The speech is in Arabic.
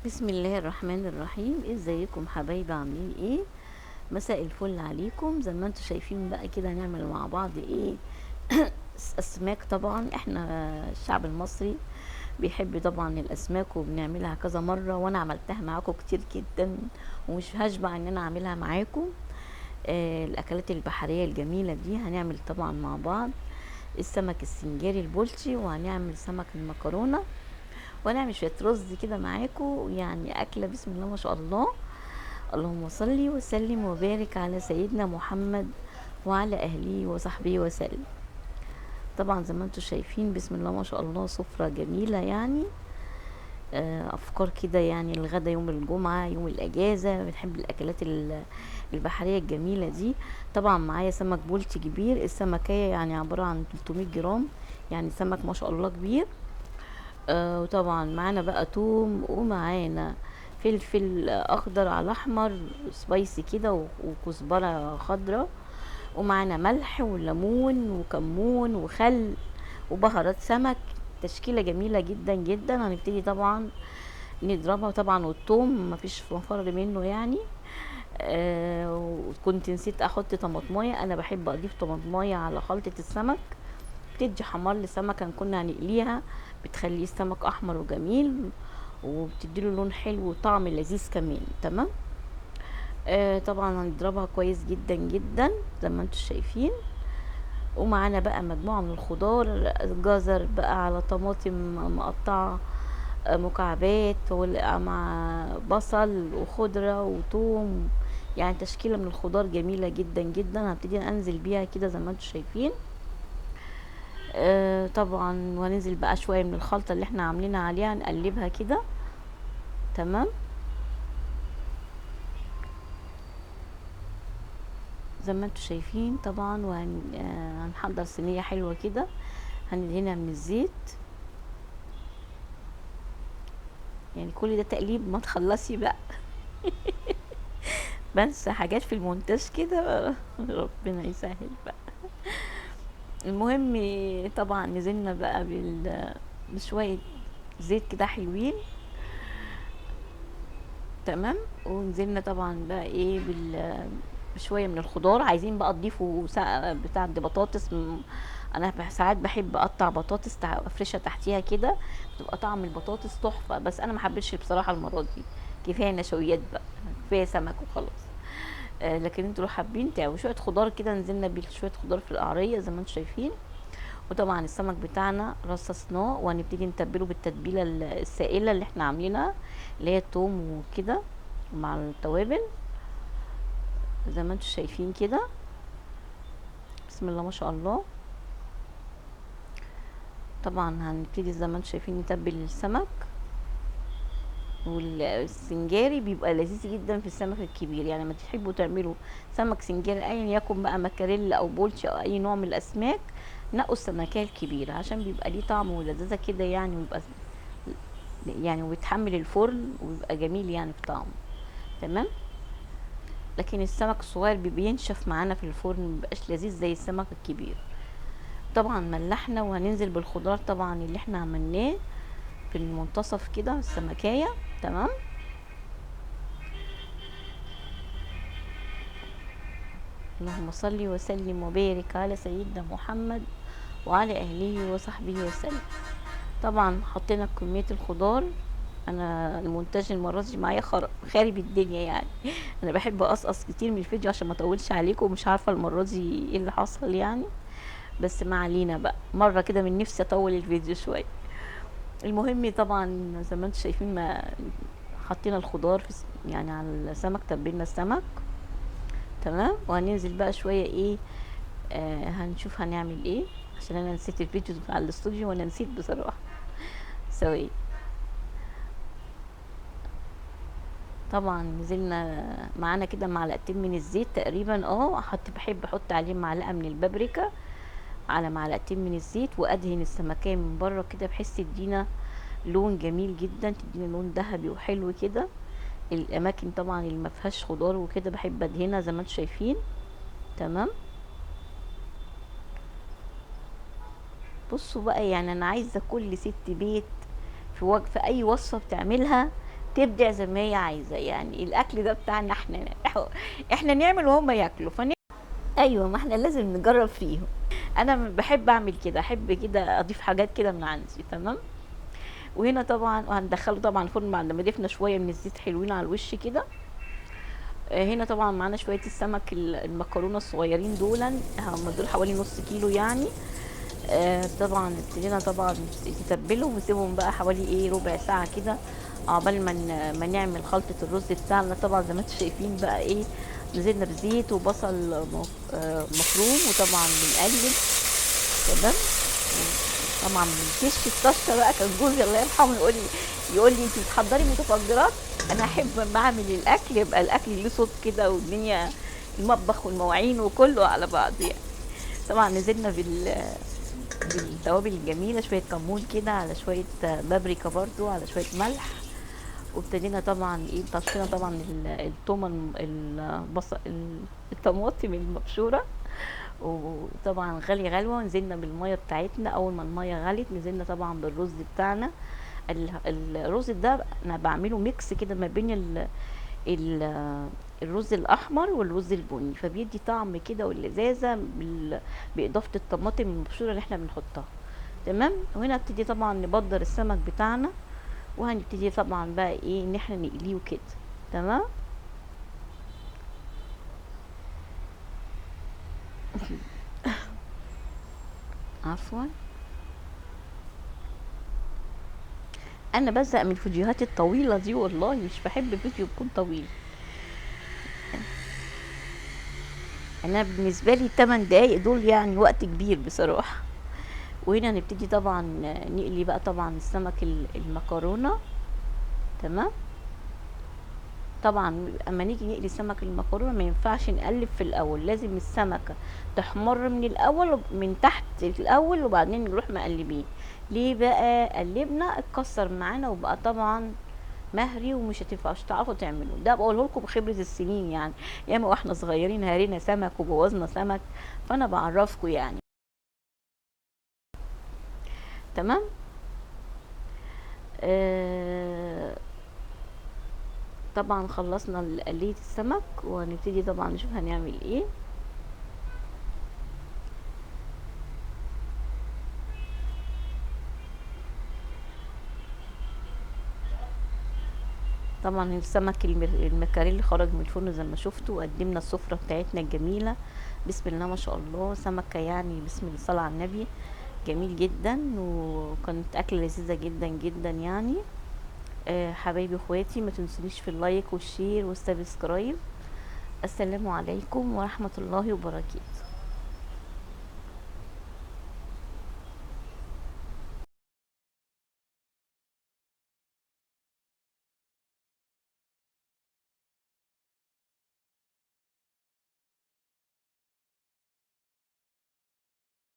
بسم الله الرحمن الرحيم. ازيكم حبايبي؟ عاملين ايه؟ مساء الفل عليكم. زي ما انتم شايفين بقى كده هنعمل مع بعض ايه؟ اسماك. طبعا احنا الشعب المصري بيحب طبعا الاسماك، وبنعملها كذا مره، وانا عملتها معاكم كتير جدا ومش هشبع ان انا اعملها معاكم. الاكلات البحريه الجميله دي هنعمل طبعا مع بعض السمك السنجاري البولتي، وهنعمل سمك المكرونه، ونعمل شويه رز كده معاكم. يعني اكله بسم الله ما شاء الله. اللهم صل وسلم وبارك على سيدنا محمد وعلى اهله وصحبه وسلم. طبعا زي ما انتم شايفين بسم الله ما شاء الله سفرة جميلة يعني. افكار كده يعني الغدا يوم الجمعة يوم الاجازة، بنحب الاكلات البحرية الجميلة دي. طبعا معايا سمك بولتي كبير، السمكية يعني عبارة عن 300 جرام، يعني سمك ما شاء الله كبير. وطبعا معانا بقى توم، ومعانا فلفل اخضر على احمر سبايسي كده، وكزبره خضراء، ومعانا ملح وليمون وكمون وخل وبهارات سمك. تشكيله جميله جدا جدا. هنبتدي طبعا نضربها طبعا، والثوم مفيش مفر منه يعني. وكنت نسيت احط طماطمايه، انا بحب اضيف طماطمايه على خلطه السمك، بتدي حمار للسمكة كنا هنقليها، بتخليه السمك احمر وجميل، وبتديله لون حلو وطعم لذيذ كمان. تمام. طبعا هنضربها كويس جدا جدا زي ما انتم شايفين. ومعانا بقى مجموعة من الخضار، جزر بقى على طماطم مقطعة مكعبات، مع بصل وخضرة وثوم. يعني تشكيلة من الخضار جميلة جدا جدا. هبتدي انزل بيها كده زي ما انتم شايفين. طبعا وهننزل بقى شويه من الخلطه اللي احنا عاملينها عليها، نقلبها كده. تمام. زي ما انتم شايفين طبعا. هنحضر صينيه حلوه كده، هندهنها من الزيت. يعني كل ده تقليب ما تخلصي بقى. بنسى حاجات في المونتاج كده. ربنا يسهل بقى. المهم طبعا نزلنا بقى بشويه زيت كده حلوين. تمام. ونزلنا طبعا بقى ايه بشويه من الخضار. عايزين بقى تضيفوا بتاع دي بطاطس. انا ساعات بحب اقطع بطاطس افرشها تحتيها كده، بتبقى طعم البطاطس تحفه. بس انا ما حبيتش بصراحه المره دي، كفايه نشويات بقى، كفايه سمك وخلاص. لكن انتوا لو حابين تعملوا شويه خضار كده، نزلنا بشويه خضار في القعريه زي ما انتم شايفين. وطبعا السمك بتاعنا رصصناه، وهنبتدي نتبله بالتتبيله السائله اللي احنا عاملينها، اللي هي التوم وكده مع التوابل زي ما انتم شايفين كده. بسم الله ما شاء الله. طبعا هنبتدي زي ما انتم شايفين نتبل السمك. والسنجاري بيبقى لذيذ جدا في السمك الكبير. يعني لما تحبوا تعملوا سمك سنجاري ايا يكن بقى مكاريل او بولتي او اي نوع من الاسماك، نقوا السمكية الكبيرة عشان بيبقى ليه طعم ولذاذة كده يعني، ويبقى يعني ويتحمل الفرن ويبقى جميل يعني في طعمه. تمام. لكن السمك الصغير بينشف معانا في الفرن، مبيبقاش لذيذ زي السمك الكبير. طبعا ملحنا، وهننزل بالخضار طبعا اللي احنا عملناه في المنتصف كده السمكية. تمام. اللهم صل وسلم وبارك على سيدنا محمد وعلى اهله وصحبه وسلم. طبعا حطينا كمية الخضار. انا المونتاج المره دي معايا خارب الدنيا يعني. انا بحب اقصقص كتير من الفيديو عشان ما اطولش عليكم، مش عارفه المره دي ايه اللي حصل يعني. بس ما علينا بقى، مره كده من نفسي اطول الفيديو شويه. المهم طبعا زي ما انتم شايفين، ما حطينا الخضار يعني على السمك، تبلنا السمك. تمام. وهننزل بقى شويه ايه. هنشوف هنعمل ايه، عشان انا نسيت الفيديو على الاستوديو، وانا نسيت بصراحه. سوي. طبعا نزلنا معانا كده معلقتين من الزيت تقريبا. بحب احط عليه معلقه من البابريكا على معلقتين من الزيت، وادهن السمكيه من بره كده بحيث تدينا لون جميل جدا، تدينا لون ذهبي وحلو كده. الاماكن طبعا اللي ما فيهاش خضار وكده بحب ادهنها زي ما انتم شايفين. تمام. بصوا بقى، يعني انا عايزه كل ست بيت في اي وصفه بتعملها تبدع زي ما هي عايزه. يعني الاكل ده بتاعنا احنا، احنا نعمل وهم ياكلوا. ايوه، ما احنا لازم نجرب فيهم. انا بحب اعمل كده، احب كده اضيف حاجات كده من عندي. تمام. وهنا طبعا وهندخله طبعا الفرن بعد ما ضفنا شويه من الزيت حلوين على الوش كده. هنا طبعا معانا شويه السمك المكرونه الصغيرين دول، هم دول حوالي نص كيلو يعني. طبعا ابتدينا طبعا نتبلهم ونسيبهم بقى حوالي ربع ساعه كده، عقبال ما نعمل خلطه الرز بتاعنا. طبعا زي ما انتم شايفين بقى نزلنا بزيت وبصل مفروم، وطبعا بنقلب. تمام. طبعا بنكش الطشه بقى. كان جوزي الله يرحمه يقول لي انت بتحضري متفجرات. انا احب لما اعمل الاكل يبقى الاكل ليه صوت كده، والدنيا المطبخ والمواعين وكله على بعض يعني. طبعا نزلنا بالتوابل الجميله، شويه كمون كده، على شويه بابريكا برضو، على شويه ملح. وابتدينا طبعا طشينا طبعا التومه البصل الطماطم المبشوره. وطبعا غلي غلوه، نزلنا بالميه بتاعتنا. اول ما الميه غلت نزلنا طبعا بالرز بتاعنا. الرز ده انا بعمله ميكس كده ما بين ال الرز الاحمر والرز البني، فبيدي طعم كده واللذاذه باضافه الطماطم المبشوره اللي احنا بنحطها. تمام. وهنا ابتدي طبعا نبدر السمك بتاعنا، وهنبتدي طبعا بقى ان احنا نقليه كده. تمام. عفوا. انا بزهق من الفيديوهات الطويله دي والله، مش بحب فيديو يكون طويل. انا بالنسبه لي 8 دقايق دول يعني وقت كبير بصراحه. وهنا نبتدي طبعا نقلي بقى طبعا السمك المكرونه. تمام. طبعا اما نيجي نقلي سمك المكرونه ما ينفعش نقلب في الاول، لازم السمكه تحمر من الاول، من تحت الاول، وبعدين نروح مقلبين. ليه بقى؟ قلبنا اتكسر معانا وبقى طبعا مهري، ومش هتنفعش تعرفوا تعملوه. ده بقوله لكم بخبره السنين يعني، ياما واحنا صغيرين هرينا سمك وبوظنا سمك، فانا بعرفكم يعني. تمام. آه طبعا خلصنا قلية السمك، وهنبتدي طبعا نشوف هنعمل ايه. طبعا السمك المكاريلي خرج من الفرن زي ما شفتوا، وقدمنا السفرة بتاعتنا الجميلة. بسم الله ما شاء الله، سمكة يعني بسم الله الصلاة على النبي، جميل جدا، وكانت أكلة لذيذة جدا جدا يعني. حبايبي اخواتي، ما تنسونيش في اللايك والشير والسبسكرايب. السلام عليكم ورحمة الله وبركاته.